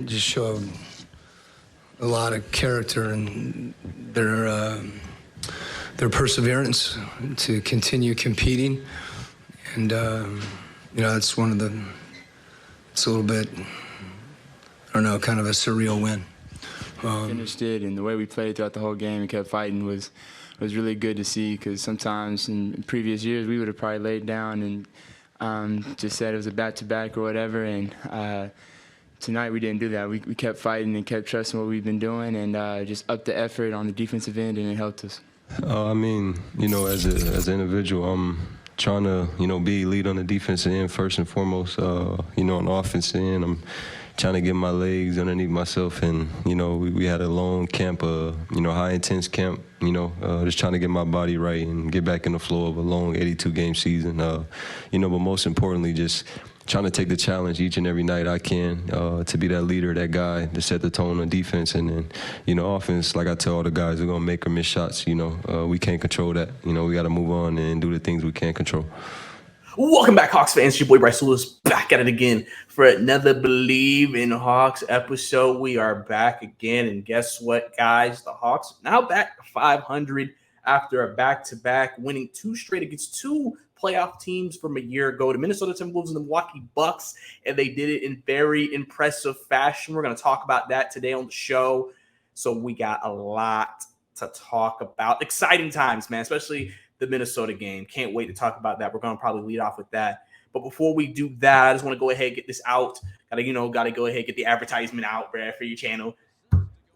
just showed a lot of character and their perseverance to continue competing. And, it's it's a little bit, kind of a surreal win. Finished it, and the way we played throughout the whole game and kept fighting was really good to see, because sometimes in previous years we would have probably laid down and just said it was a back-to-back or whatever, and tonight we didn't do that. We kept fighting and kept trusting what we've been doing, and just upped the effort on the defensive end, and it helped us. As an individual, I'm trying to, be elite on the defensive end first and foremost. On the offensive end, I'm trying to get my legs underneath myself, and we had a long camp, high intense camp, just trying to get my body right and get back in the flow of a long 82 game season, but most importantly, just trying to take the challenge each and every night I can, to be that leader, that guy to set the tone on defense. And then offense, like I tell all the guys, we're gonna make or miss shots. We can't control that. We got to move on and do the things we can't control. Welcome back, Hawks fans. It's your boy Bryce Lewis back at it again for another Bleav in Hawks episode. We are back again, and guess what, guys? The Hawks are now back to 500 after a back-to-back, winning 2 straight against 2 playoff teams from a year ago, the Minnesota Timberwolves and the Milwaukee Bucks, and they did it in very impressive fashion. We're going to talk about that today on the show. So we got a lot to talk about. Exciting times, man, especially the Minnesota game. Can't wait to talk about that. We're going to probably lead off with that. But before we do that, I just want to go ahead and get this out. Got to go ahead and get the advertisement out, Brad, for your channel.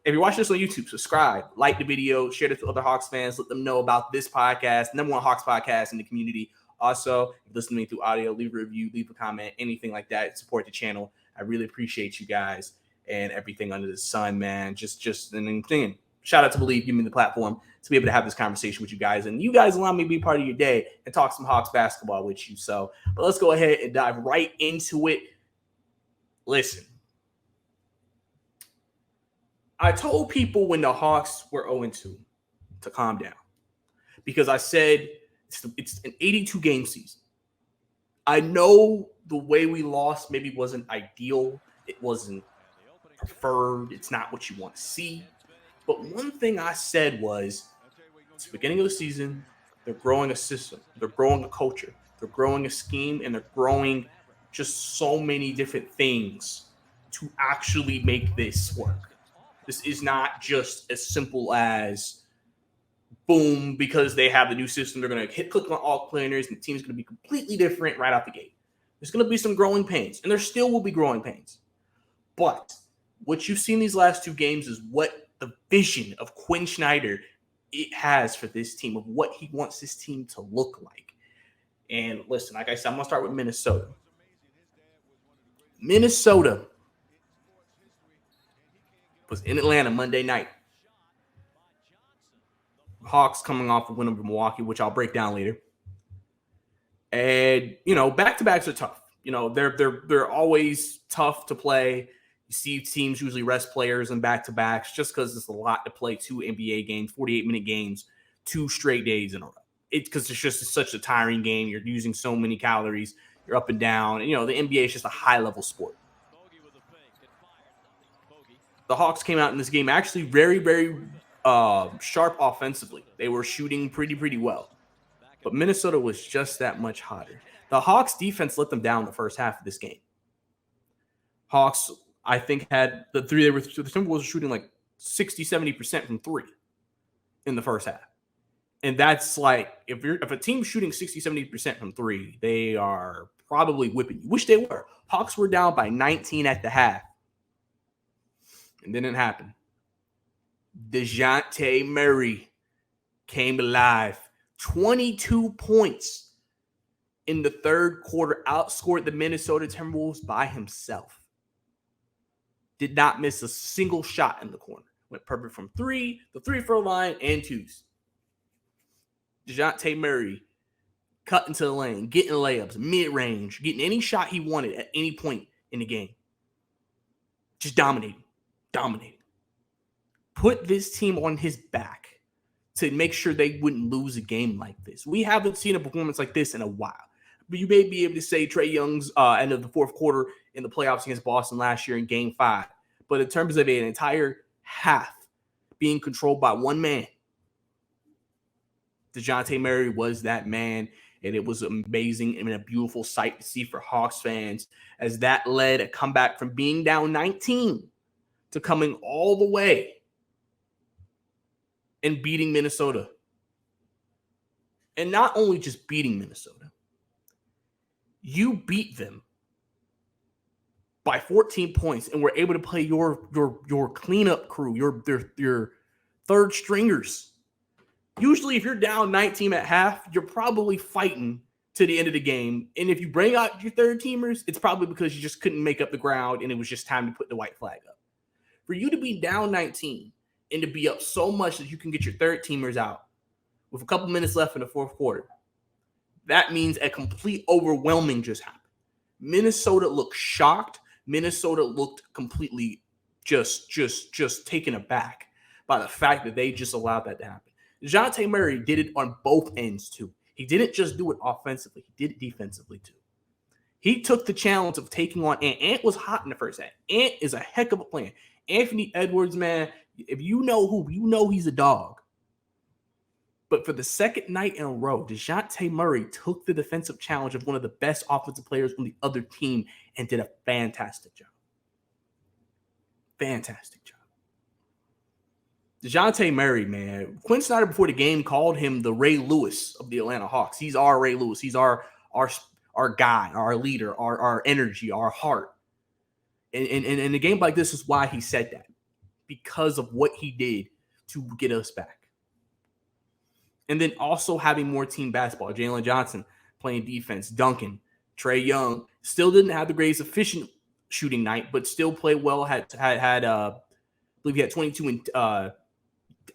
If you're watching this on YouTube, subscribe, like the video, share this with other Hawks fans, let them know about this podcast, #1 Hawks podcast in the community. Also, if you're listening to me through audio, leave a review, leave a comment, anything like that. Support the channel. I really appreciate you guys and everything under the sun, man. Just an thing. Shout out to Bleav, give me the platform to be able to have this conversation with you guys. And you guys allow me to be part of your day and talk some Hawks basketball with you. So, but let's go ahead and dive right into it. Listen, I told people when the Hawks were 0-2 to calm down, because I said it's an 82 game season. I know the way we lost maybe wasn't ideal. It wasn't preferred. It's not what you want to see. But one thing I said was, it's the beginning of the season, they're growing a system, they're growing a culture, they're growing a scheme, and they're growing just so many different things to actually make this work. This is not just as simple as, boom, because they have the new system, they're going to click on all planners, and the team's going to be completely different right out the gate. There's going to be some growing pains, and there still will be growing pains. But what you've seen these last 2 games is what the vision of Quinn Snyder it has for this team, of what he wants this team to look like. And listen, like I said, I'm going to start with Minnesota. Minnesota was in Atlanta Monday night. Hawks coming off a win over Milwaukee, which I'll break down later. And, back-to-backs are tough. They're always tough to play. You see teams usually rest players in back-to-backs just because it's a lot to play 2 NBA games, 48-minute games, 2 straight days in a row. Because it's just such a tiring game. You're using so many calories. You're up and down. And, the NBA is just a high-level sport. The Hawks came out in this game actually very, very sharp offensively. They were shooting pretty well. But Minnesota was just that much hotter. The Hawks defense let them down the first half of this game. Hawks, I think, had the Timberwolves were shooting like 60-70% from 3 in the first half. And that's like, if a team's shooting 60-70% from 3, they are probably whipping you. Wish they were. Hawks were down by 19 at the half. And then it happened. Jontay Murray came alive. 22 points in the third quarter, outscored the Minnesota Timberwolves by himself. Did not miss a single shot in the corner. Went perfect from 3, the 3-throw line, and 2s. Jontay Murray cut into the lane, getting layups, mid-range, getting any shot he wanted at any point in the game. Just dominating. Put this team on his back to make sure they wouldn't lose a game like this. We haven't seen a performance like this in a while. But you may be able to say Trae Young's end of the fourth quarter in the playoffs against Boston last year in Game 5. But in terms of an entire half being controlled by one man, Jontay Murray was that man, and it was amazing and a beautiful sight to see for Hawks fans, as that led a comeback from being down 19 to coming all the way and beating Minnesota. And not only just beating Minnesota, you beat them by 14 points and were able to play your cleanup crew, your third stringers. Usually, if you're down 19 at half, you're probably fighting to the end of the game. And if you bring out your third teamers, it's probably because you just couldn't make up the ground and it was just time to put the white flag up. For you to be down 19 and to be up so much that you can get your third teamers out with a couple minutes left in the fourth quarter, that means a complete overwhelming just happened. Minnesota looked shocked. Minnesota looked completely just taken aback by the fact that they just allowed that to happen. Jontay Murray did it on both ends too. He didn't just do it offensively. He did it defensively too. He took the challenge of taking on Ant. Ant was hot in the first half. Ant is a heck of a player. Anthony Edwards, man, if you know who, you know he's a dog. But for the second night in a row, Jontay Murray took the defensive challenge of one of the best offensive players on the other team and did a fantastic job. Fantastic job. Jontay Murray, man, Quinn Snyder before the game called him the Ray Lewis of the Atlanta Hawks. He's our Ray Lewis. He's our guy, our leader, our energy, our heart. And in a game like this is why he said that, because of what he did to get us back. And then also having more team basketball. Jalen Johnson playing defense. Duncan, Trae Young still didn't have the greatest efficient shooting night, but still played well. I believe he had 22 and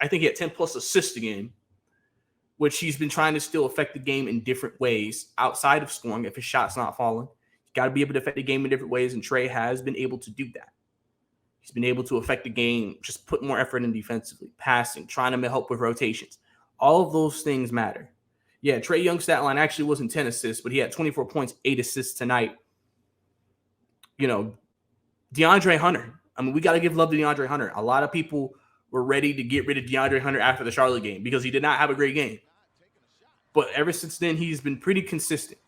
I think he had 10 plus assists again, which he's been trying to still affect the game in different ways outside of scoring. If his shot's not falling, you got to be able to affect the game in different ways, and Trae has been able to do that. He's been able to affect the game, just put more effort in defensively, passing, trying to help with rotations. All of those things matter. Yeah, Trae Young's stat line actually wasn't 10 assists, but he had 24 points, 8 assists tonight. You know, DeAndre Hunter. I mean, we got to give love to DeAndre Hunter. A lot of people were ready to get rid of DeAndre Hunter after the Charlotte game because he did not have a great game. But ever since then, he's been pretty consistent.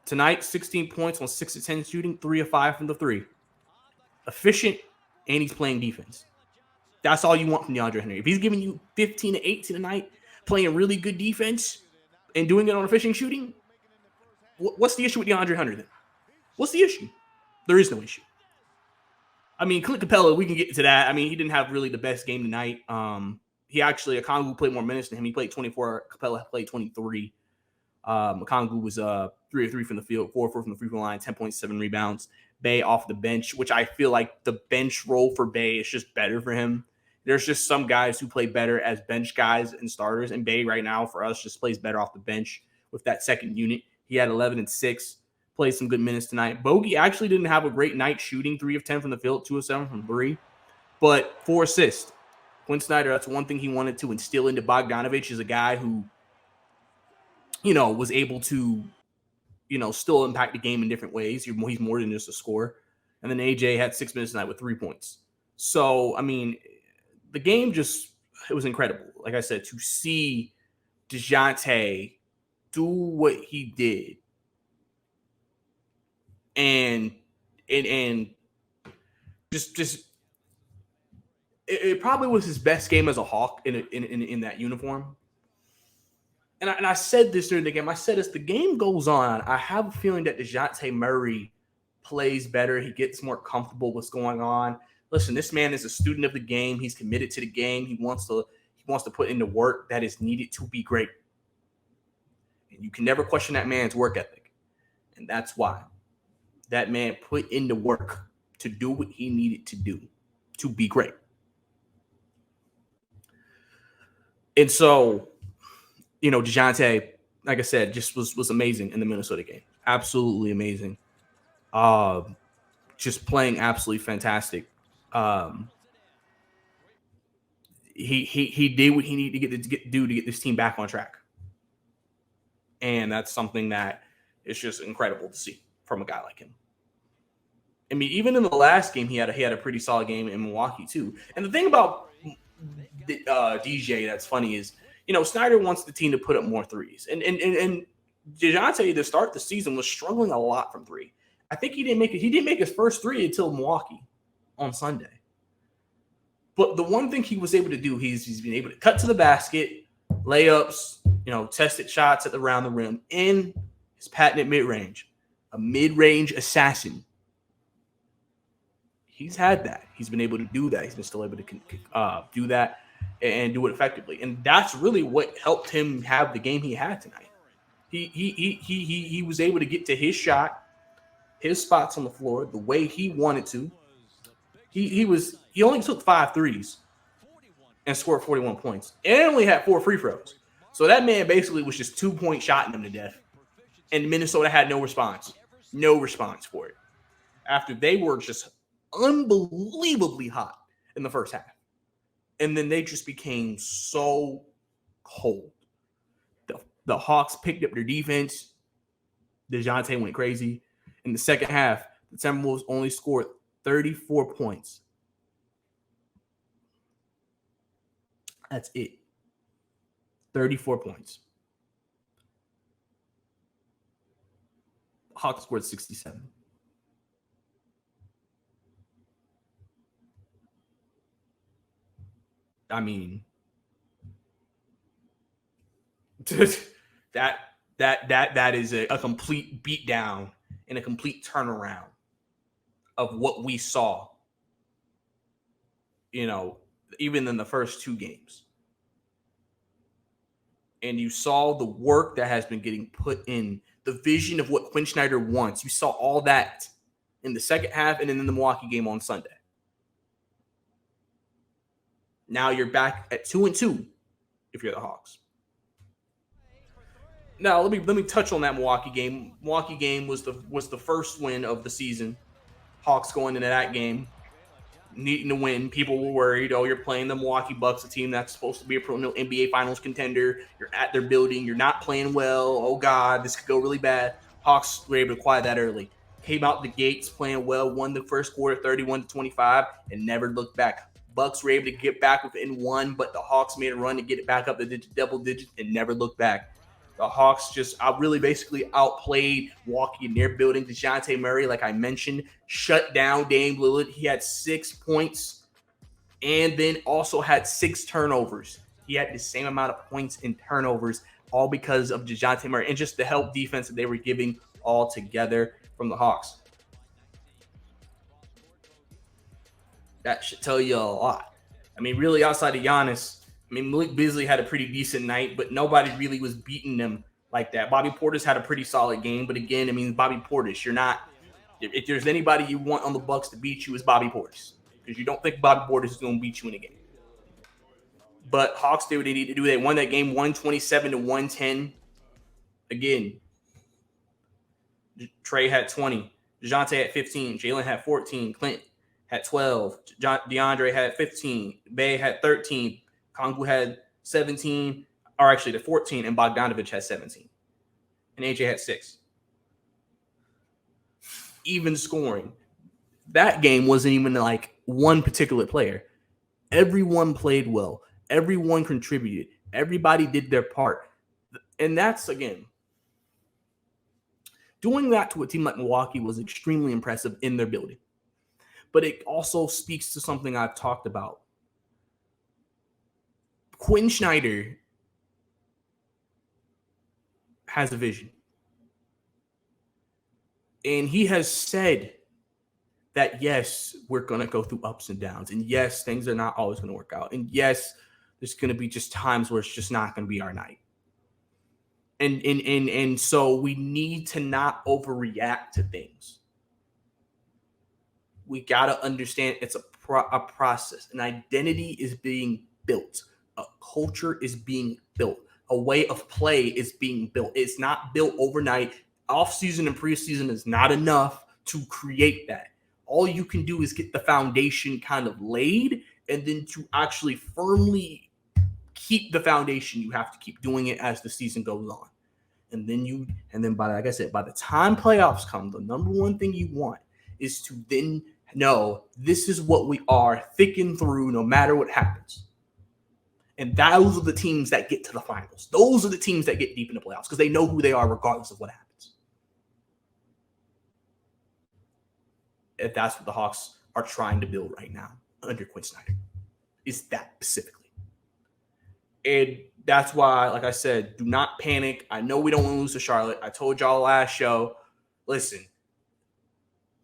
Tonight, 16 points on 6 of 10 shooting, 3 of 5 from the 3. Efficient, and he's playing defense. That's all you want from DeAndre Hunter. If he's giving you 15 to 18 tonight, playing really good defense, and doing it on efficient shooting, what's the issue with DeAndre Hunter then? What's the issue? There is no issue. I mean, Clint Capella, we can get to that. I mean, he didn't have really the best game tonight. Okongwu played more minutes than him. He played 24. Capella played 23. Okongwu was 3 of 3 from the field, 4 of 4 from the free throw line, 10.7 rebounds. Bey off the bench, which I feel like the bench role for Bey is just better for him. There's just some guys who play better as bench guys and starters, and Bey right now for us just plays better off the bench with that second unit. He had 11 and 6. Played some good minutes tonight. Bogey actually didn't have a great night shooting, 3 of 10 from the field, 2 of 7 from 3, but 4 assists. Quinn Snyder, that's one thing he wanted to instill into Bogdanovich, is a guy who, was able to, still impact the game in different ways. He's more than just a scorer. And then AJ had 6 minutes tonight with 3 points. So, I mean, the game it was incredible. Like I said, to see Jontay do what he did, and just it probably was his best game as a Hawk in that uniform. And I said this during the game. I said, as the game goes on, I have a feeling that Jontay Murray plays better. He gets more comfortable with what's going on. Listen, this man is a student of the game. He's committed to the game. He wants to put in the work that is needed to be great. And you can never question that man's work ethic. And that's why that man put in the work to do what he needed to do to be great. And so, DeJounte, like I said, just was amazing in the Minnesota game. Absolutely amazing. Just playing absolutely fantastic. He did what he needed to do to get this team back on track. And that's something that is just incredible to see from a guy like him. I mean, even in the last game, he had a pretty solid game in Milwaukee too. And the thing about DJ that's funny is, Snyder wants the team to put up more threes, and Jontay to start the season was struggling a lot from three. I think he didn't make his first three until Milwaukee on Sunday. But the one thing he was able to do, he's been able to cut to the basket, layups, tested shots around the rim, in his patented mid-range, a mid-range assassin. He's had that. He's been able to do that. He's been still able to do that and do it effectively. And that's really what helped him have the game he had tonight. He was able to get to his shot, his spots on the floor the way he wanted to. He only took 5 threes and scored 41 points and only had 4 free throws. So that man basically was just 2-point shotting them to death. And Minnesota had no response for it. After they were just unbelievably hot in the first half. And then they just became so cold. The Hawks picked up their defense. DeJounte went crazy. In the second half, the Timberwolves only scored 34 points. That's it. 34 points. The Hawks scored 67. I mean, that is a complete beatdown and a complete turnaround of what we saw, even in the first 2 games. And you saw the work that has been getting put in, the vision of what Quinn Snyder wants. You saw all that in the second half and then in the Milwaukee game on Sunday. Now you're back at 2-2 if you're the Hawks. Now let me touch on that Milwaukee game. Milwaukee game was the first win of the season. Hawks going into that game needing to win. People were worried. Oh, you're playing the Milwaukee Bucks, a team that's supposed to be a perennial NBA Finals contender. You're at their building. You're not playing well. Oh God, this could go really bad. Hawks were able to quiet that early. Came out the gates playing well. Won the first quarter, 31-25, and never looked back. Bucks were able to get back within 1, but the Hawks made a run to get it back up to double digits and never looked back. The Hawks just really basically outplayed Milwaukee in their building. Jontay Murray, like I mentioned, shut down Dame Lillard. He had 6 points and then also had 6 turnovers. He had the same amount of points and turnovers, all because of Jontay Murray and just the help defense that they were giving all together from the Hawks. That should tell you a lot. I mean, really, outside of Giannis, Malik Beasley had a pretty decent night, but nobody really was beating them like that. Bobby Portis had a pretty solid game, but again, Bobby Portis, you're not. If there's anybody you want on the Bucks to beat you, is Bobby Portis, because you don't think Bobby Portis is going to beat you in a game. But Hawks did what they need to do. They won that game 127-110. Again, Trey had 20, DeJounte had 15, Jalen had 14, Clint had 12, DeAndre had 15, Bay had 13, Kongu had 17, or actually the 14, and Bogdanovich had 17. And AJ had 6. Even scoring. That game wasn't even like one particular player. Everyone played well. Everyone contributed. Everybody did their part. And that's, again, doing that to a team like Milwaukee was extremely impressive in their building. But it also speaks to something I've talked about. Quinn Snyder has a vision. And he has said that, yes, we're going to go through ups and downs. And yes, things are not always going to work out. And yes, there's going to be just times where it's just not going to be our night. And so we need to not overreact to things. We got to understand it's a process. An identity is being built. A culture is being built. A way of play is being built. It's not built overnight. Off-season and preseason is not enough to create that. All you can do is get the foundation kind of laid, and then to actually firmly keep the foundation, you have to keep doing it as the season goes on. And then by the time playoffs come, the number one thing you want is to then know this is what we are, thick and through, no matter what happens. And those are the teams that get to the finals. Those are the teams that get deep in the playoffs because they know who they are regardless of what happens. If that's what the Hawks are trying to build right now under Quinn Snyder, is that specifically. And that's why, like I said, do not panic. I know we don't want to lose to Charlotte. I told y'all last show, listen,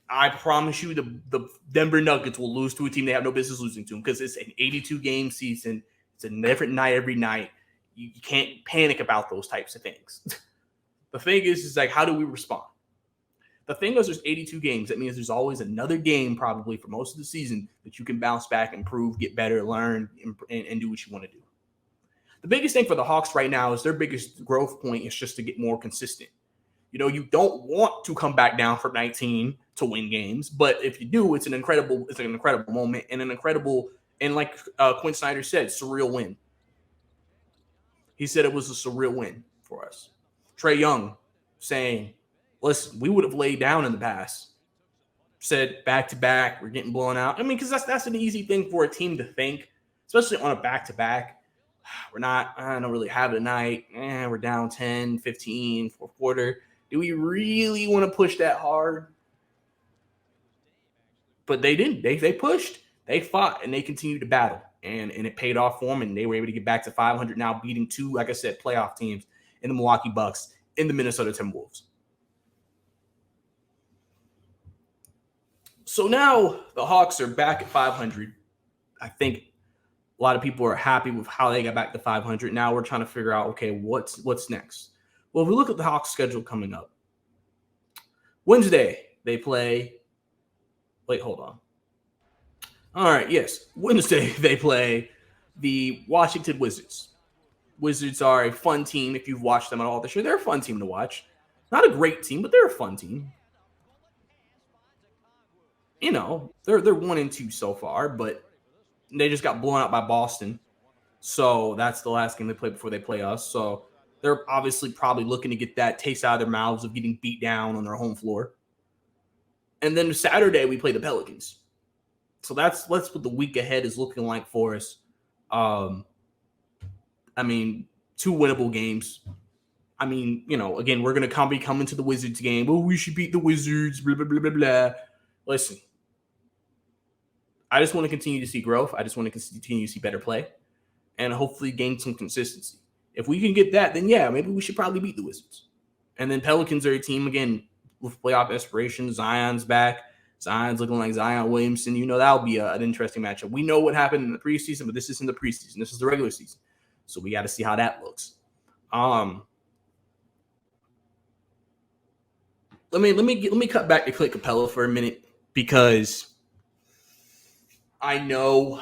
I promise you the Denver Nuggets will lose to a team they have no business losing to because it's an 82-game season. It's a different night every night. You can't panic about those types of things. The thing is like, how do we respond? The thing is, there's 82 games. That means there's always another game probably for most of the season that you can bounce back, improve, get better, learn, and do what you want to do. The biggest thing for the Hawks right now is their biggest growth point is just to get more consistent. You know, you don't want to come back down from 19 to win games, but if you do, it's an incredible moment and like Quinn Snyder said, surreal win. He said it was a surreal win for us. Trae Young saying, listen, we would have laid down in the past. Said back-to-back, we're getting blown out. I mean, because that's an easy thing for a team to think, especially on a back-to-back. I don't really have it tonight. We're down 10, 15, fourth quarter. Do we really want to push that hard? But they didn't. They pushed. They fought, and they continued to battle. And it paid off for them, and they were able to get back to 500 now, beating two, like I said, playoff teams in the Milwaukee Bucks, in the Minnesota Timberwolves. So now the Hawks are back at 500. I think a lot of people are happy with how they got back to 500. Now we're trying to figure out, okay, what's next? Well, if we look at the Hawks schedule coming up, Wednesday they play. Wait, hold on. All right, yes. Wednesday they play the Washington Wizards. Wizards are a fun team if you've watched them at all this year. They're a fun team to watch. Not a great team, but they're a fun team. You know, they're 1-2 so far, but they just got blown out by Boston. So that's the last game they play before they play us. So they're obviously probably looking to get that taste out of their mouths of getting beat down on their home floor. And then Saturday we play the Pelicans. So that's what the week ahead is looking like for us. I mean, 2 winnable games. I mean, you know, again, we're going to be coming to the Wizards game. Oh, we should beat the Wizards, blah, blah, blah, blah, blah. Listen, I just want to continue to see growth. I just want to continue to see better play and hopefully gain some consistency. If we can get that, then yeah, maybe we should probably beat the Wizards. And then Pelicans are a team, again, with playoff aspirations. Zion's back. Zion's looking like Zion Williamson. You know, that'll be an interesting matchup. We know what happened in the preseason, but this isn't the preseason. This is the regular season. So we got to see how that looks. Let me cut back to Clint Capella for a minute because I know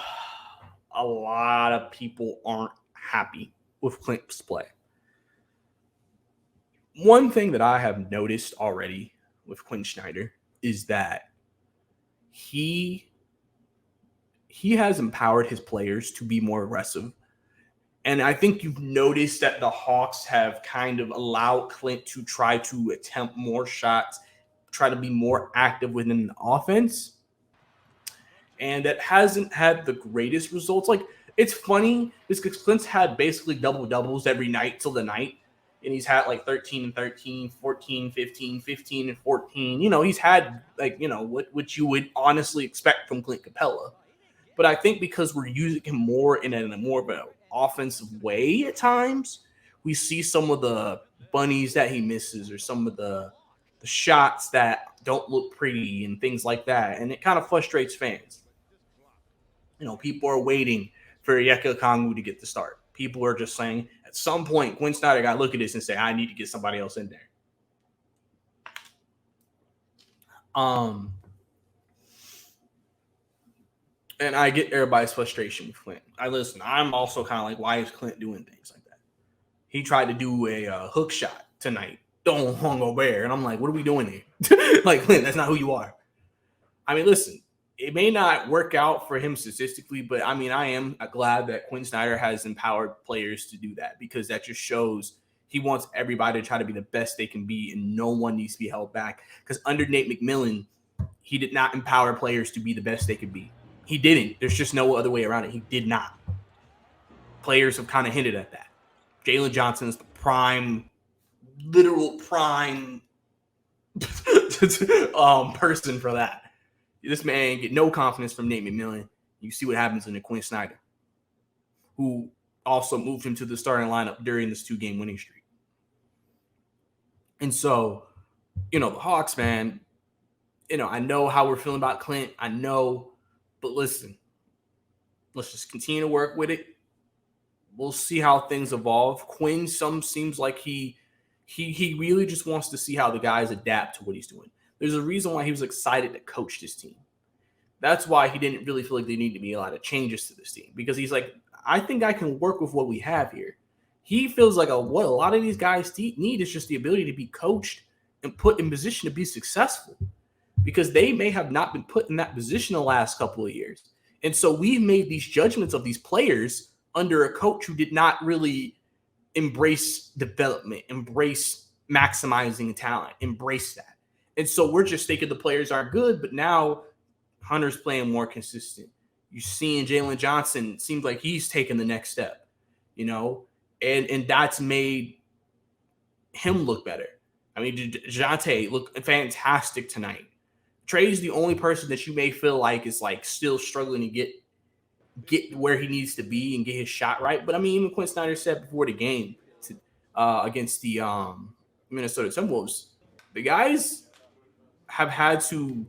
a lot of people aren't happy with Clint's play. One thing that I have noticed already with Quinn Snyder is that he has empowered his players to be more aggressive. And I think you've noticed that the Hawks have kind of allowed Clint to try to attempt more shots, try to be more active within the offense. And that hasn't had the greatest results. Like, it's funny because Clint's had basically double-doubles every night till the night. And he's had like 13 and 13, 14, 15, 15 and 14. You know, he's had like, you know, what you would honestly expect from Clint Capella. But I think because we're using him more in a more of an offensive way at times, we see some of the bunnies that he misses or some of the shots that don't look pretty and things like that. And it kind of frustrates fans. You know, people are waiting for Onyeka Okongwu to get the start. People are just saying at some point, Quinn Snyder got to look at this and say, I need to get somebody else in there. And I get everybody's frustration with Clint. I'm also kind of like, why is Clint doing things like that? He tried to do a hook shot tonight. Don't go bear. And I'm like, what are we doing here? Like, Clint, that's not who you are. I mean, listen, it may not work out for him statistically, but I mean, I am glad that Quinn Snyder has empowered players to do that because that just shows he wants everybody to try to be the best they can be and no one needs to be held back. Because under Nate McMillan, He did not empower players to be the best they could be. He didn't. There's just no other way around it. He did not. Players have kind of hinted at that. Jalen Johnson is the prime, literal prime person for that. This man get no confidence from Nate McMillan. You see what happens in the Quinn Snyder, who also moved him to the starting lineup during this 2-game winning streak. And so, the Hawks, man, I know how we're feeling about Clint. I know, but listen, let's just continue to work with it. We'll see how things evolve. Quinn, seems like he really just wants to see how the guys adapt to what he's doing. There's a reason why he was excited to coach this team. That's why he didn't really feel like there needed to be a lot of changes to this team, because he's like, I think I can work with what we have here. He feels like what a lot of these guys need is just the ability to be coached and put in position to be successful, because they may have not been put in that position the last couple of years. And so we've made these judgments of these players under a coach who did not really embrace development, embrace maximizing talent, embrace that. And so we're just thinking the players aren't good, but now Hunter's playing more consistent. You're seeing Jalen Johnson seems like he's taking the next step, and that's made him look better. I mean, Jontay looked fantastic tonight. Trey's the only person that you may feel like is like still struggling to get where he needs to be and get his shot right. But I mean, even Quinn Snyder said before the game against the Minnesota Timberwolves, the guys have had to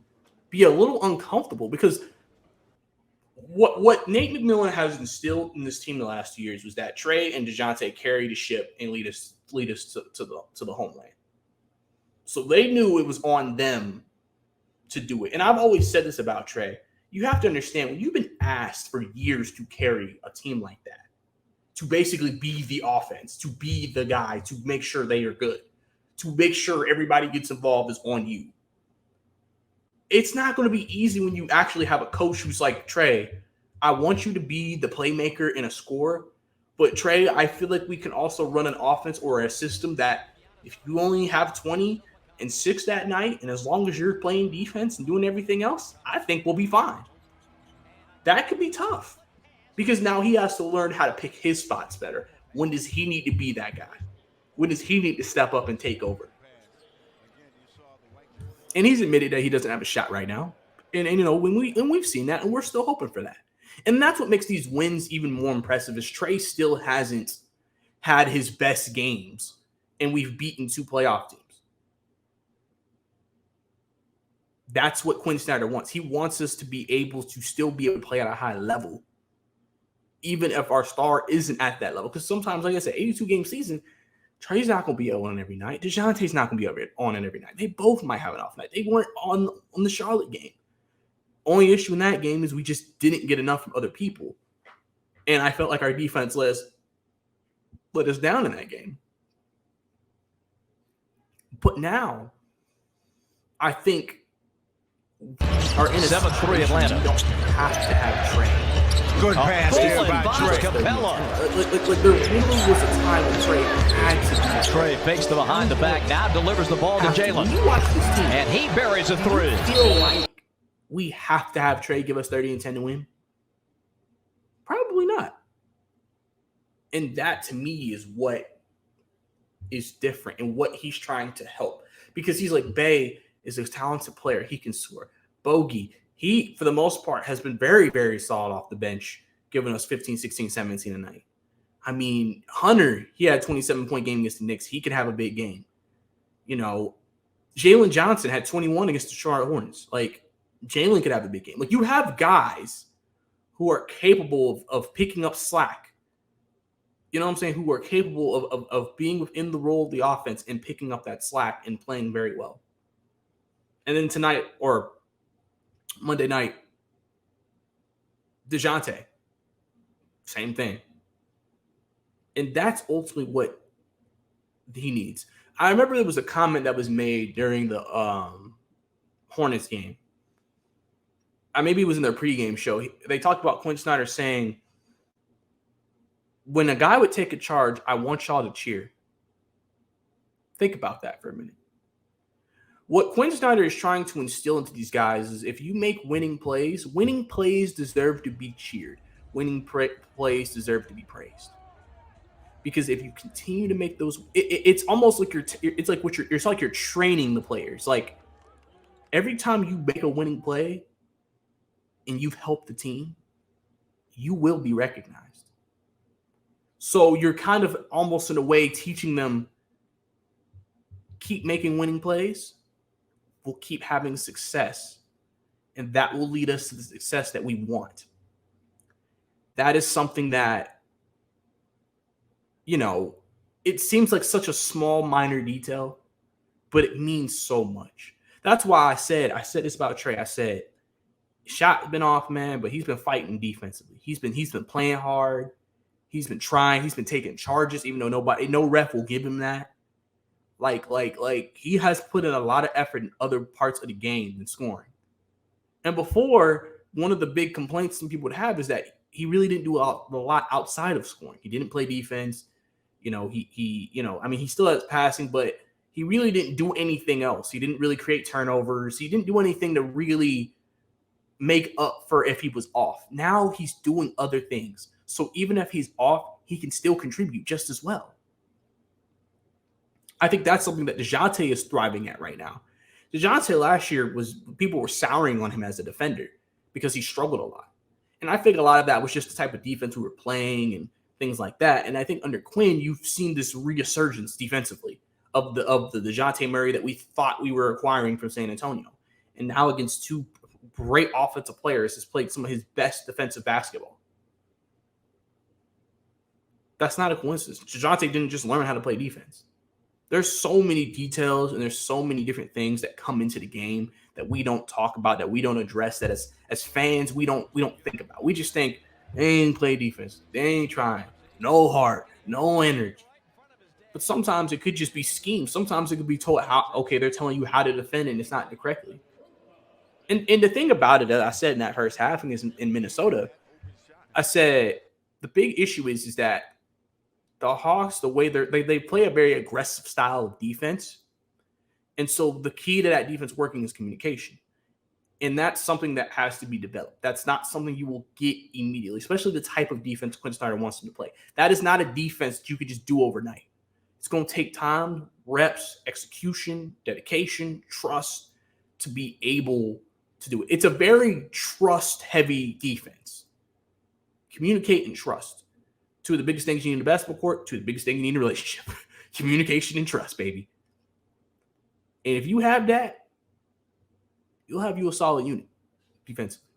be a little uncomfortable, because what Nate McMillan has instilled in this team the last 2 years was that Trey and DeJounte carry the ship and lead us to the homeland. So they knew it was on them to do it. And I've always said this about Trey. You have to understand, when you've been asked for years to carry a team like that, to basically be the offense, to be the guy, to make sure they are good, to make sure everybody gets involved is on you. It's not going to be easy when you actually have a coach who's like, Trey, I want you to be the playmaker and a scorer, but Trey, I feel like we can also run an offense or a system that if you only have 20 and 6 that night, and as long as you're playing defense and doing everything else, I think we'll be fine. That could be tough, because now he has to learn how to pick his spots better. When does he need to be that guy? When does he need to step up and take over? And he's admitted that he doesn't have a shot right now. And we've seen that, and we're still hoping for that. And that's what makes these wins even more impressive, is Trey still hasn't had his best games, and we've beaten 2 playoff teams. That's what Quinn Snyder wants. He wants us to be able to still be able to play at a high level, even if our star isn't at that level. Because sometimes, like I said, 82-game season, Trey's not going to be on every night. DeJounte's not going to be on every night. They both might have an off night. They weren't on the Charlotte game. Only issue in that game is we just didn't get enough from other people. And I felt like our defense let us down in that game. But now, I think our in 7-3 Atlanta. We don't have to have Trey. Good pass here by Trey. Capella. Like there really was a time when Trey had to. Trey fakes to behind the back, now delivers the ball to Jalen. You watch this team, and he buries a 3. I feel like we have to have Trey give us 30 and 10 to win. Probably not. And that, to me, is what is different and what he's trying to help. Because he's like, Bay is a talented player. He can score. Bogey, he, for the most part, has been very, very solid off the bench, giving us 15, 16, 17 a night. I mean, Hunter, he had a 27-point game against the Knicks. He could have a big game. Jalen Johnson had 21 against the Charlotte Hornets. Like, Jalen could have a big game. Like, you have guys who are capable of picking up slack. You know what I'm saying? Who are capable of being within the role of the offense and picking up that slack and playing very well. And then tonight, or Monday night, DeJounte, same thing. And that's ultimately what he needs. I remember there was a comment that was made during the Hornets game. Maybe it was in their pregame show. They talked about Quinn Snyder saying, when a guy would take a charge, I want y'all to cheer. Think about that for a minute. What Quinn Snyder is trying to instill into these guys is if you make winning plays deserve to be cheered. Winning plays deserve to be praised. Because if you continue to make those, it's almost like it's like you're training the players. Like every time you make a winning play and you've helped the team, you will be recognized. So you're kind of almost in a way teaching them, keep making winning plays, we'll keep having success, and that will lead us to the success that we want. That is something that, it seems like such a small, minor detail, but it means so much. That's why I said this about Trey. I said, shot been off, man, but he's been fighting defensively. He's been playing hard. He's been trying. He's been taking charges, even though no ref will give him that. Like he has put in a lot of effort in other parts of the game than scoring. And before, one of the big complaints some people would have is that he really didn't do a lot outside of scoring. He didn't play defense. He still has passing, but he really didn't do anything else. He didn't really create turnovers. He didn't do anything to really make up for if he was off. Now he's doing other things. So even if he's off, he can still contribute just as well. I think that's something that Jontay is thriving at right now. Jontay last year people were souring on him as a defender because he struggled a lot. And I think a lot of that was just the type of defense we were playing and things like that. And I think under Quinn, you've seen this resurgence defensively of the Jontay Murray that we thought we were acquiring from San Antonio. And now against two great offensive players has played some of his best defensive basketball. That's not a coincidence. Jontay didn't just learn how to play defense. There's so many details and there's so many different things that come into the game that we don't talk about, that we don't address, that as fans we don't think about. We just think they ain't play defense, they ain't trying, no heart, no energy. But sometimes it could just be scheme. Sometimes it could be told they're telling you how to defend and it's not correctly. And the thing about it that I said in that first half is in Minnesota, I said the big issue is that the Hawks, the way they play a very aggressive style of defense. And so the key to that defense working is communication. And that's something that has to be developed. That's not something you will get immediately, especially the type of defense Quinn Snyder wants them to play. That is not a defense that you could just do overnight. It's going to take time, reps, execution, dedication, trust to be able to do it. It's a very trust-heavy defense. Communicate and trust. Two of the biggest things you need in a basketball court, two of the biggest things you need in a relationship. Communication and trust, baby. And if you have that, you'll have a solid unit defensively.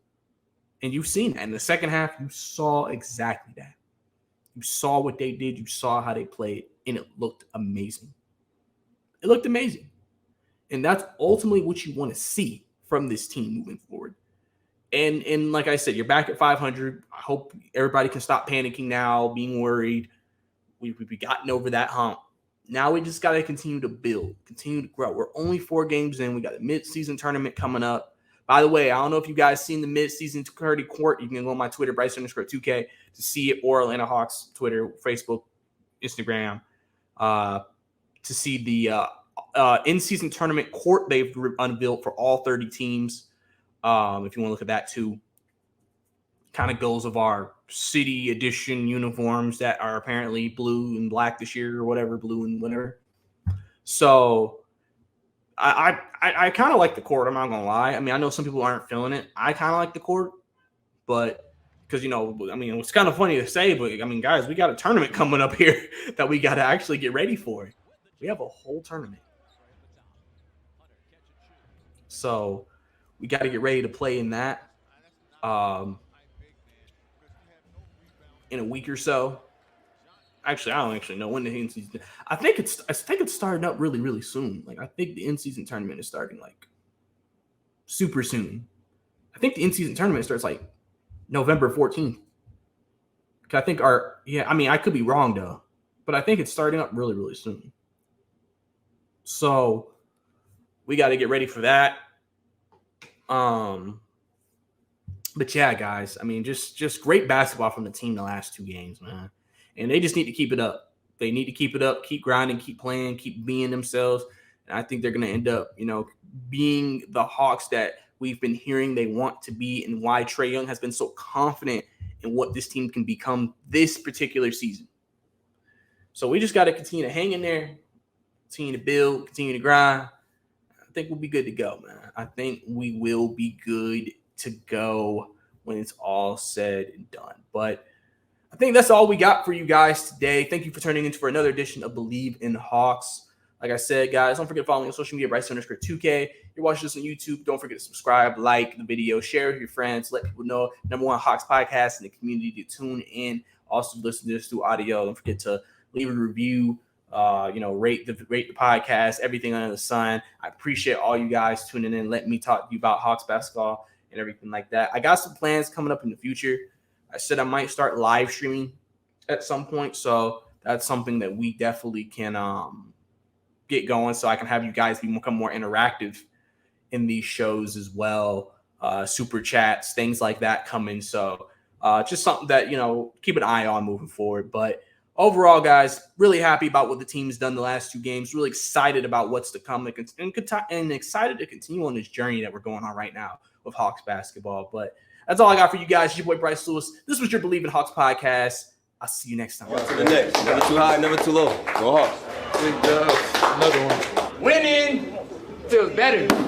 And you've seen that. In the second half, you saw exactly that. You saw what they did. You saw how they played. And it looked amazing. It looked amazing. And that's ultimately what you want to see from this team moving forward. And like I said, you're back at 500. I hope everybody can stop panicking now, being worried. We've gotten over that hump. Now we just got to continue to build, continue to grow. We're only 4 games in. We got a mid-season tournament coming up. By the way, I don't know if you guys seen the mid-season Curdy Court. You can go on my Twitter, Bryce_2K, to see it, or Atlanta Hawks Twitter, Facebook, Instagram, to see the in-season tournament court they've unveiled for all 30 teams. If you want to look at that too, kind of goes of our city edition uniforms that are apparently blue and black this year or whatever, blue and whatever. So I kind of like the court. I'm not going to lie. I mean, I know some people aren't feeling it. I kind of like the court, but because, it's kind of funny to say, but I mean, guys, we got a tournament coming up here that we got to actually get ready for. We have a whole tournament. So we got to get ready to play in that in a week or so. Actually, I don't actually know when the end season. I think it's starting up really, really soon. Like, I think the in-season tournament is starting like super soon. I think the in-season tournament starts like November 14th. I think I could be wrong though, but I think it's starting up really, really soon. So we got to get ready for that. But yeah, guys, I mean, just great basketball from the team the last 2 games, man. And they just need to keep it up. They need to keep it up, keep grinding, keep playing, keep being themselves. And I think they're going to end up, being the Hawks that we've been hearing they want to be, and why Trae Young has been so confident in what this team can become this particular season. So we just got to continue to hang in there, continue to build, continue to grind. I think we'll be good to go, man. I think we will be good to go when it's all said and done. But I think that's all we got for you guys today. Thank you for turning in for another edition of Bleav in Hawks. Like I said, guys, don't forget to follow me on social media, Bryce_2K. You're watching this on YouTube. Don't forget to subscribe, like the video, share with your friends, let people know #1 Hawks podcast in the community to tune in. Also, listen to this through audio. Don't forget to leave a review, rate the podcast, everything under the sun. I appreciate all you guys tuning in. Let me talk to you about Hawks basketball and everything like that. I got some plans coming up in the future. I said I might start live streaming at some point, so that's something that we definitely can get going, so I can have you guys become more interactive in these shows as well. Super chats, things like that coming. So just something that, keep an eye on moving forward. But overall, guys, really happy about what the team's done the last 2 games. Really excited about what's to come and excited to continue on this journey that we're going on right now with Hawks basketball. But that's all I got for you guys. It's your boy, Bryce Lewis. This was your Bleav in Hawks podcast. I'll see you next time. On to the next. Never too high, never too low. Go Hawks. Another one. Winning feels better.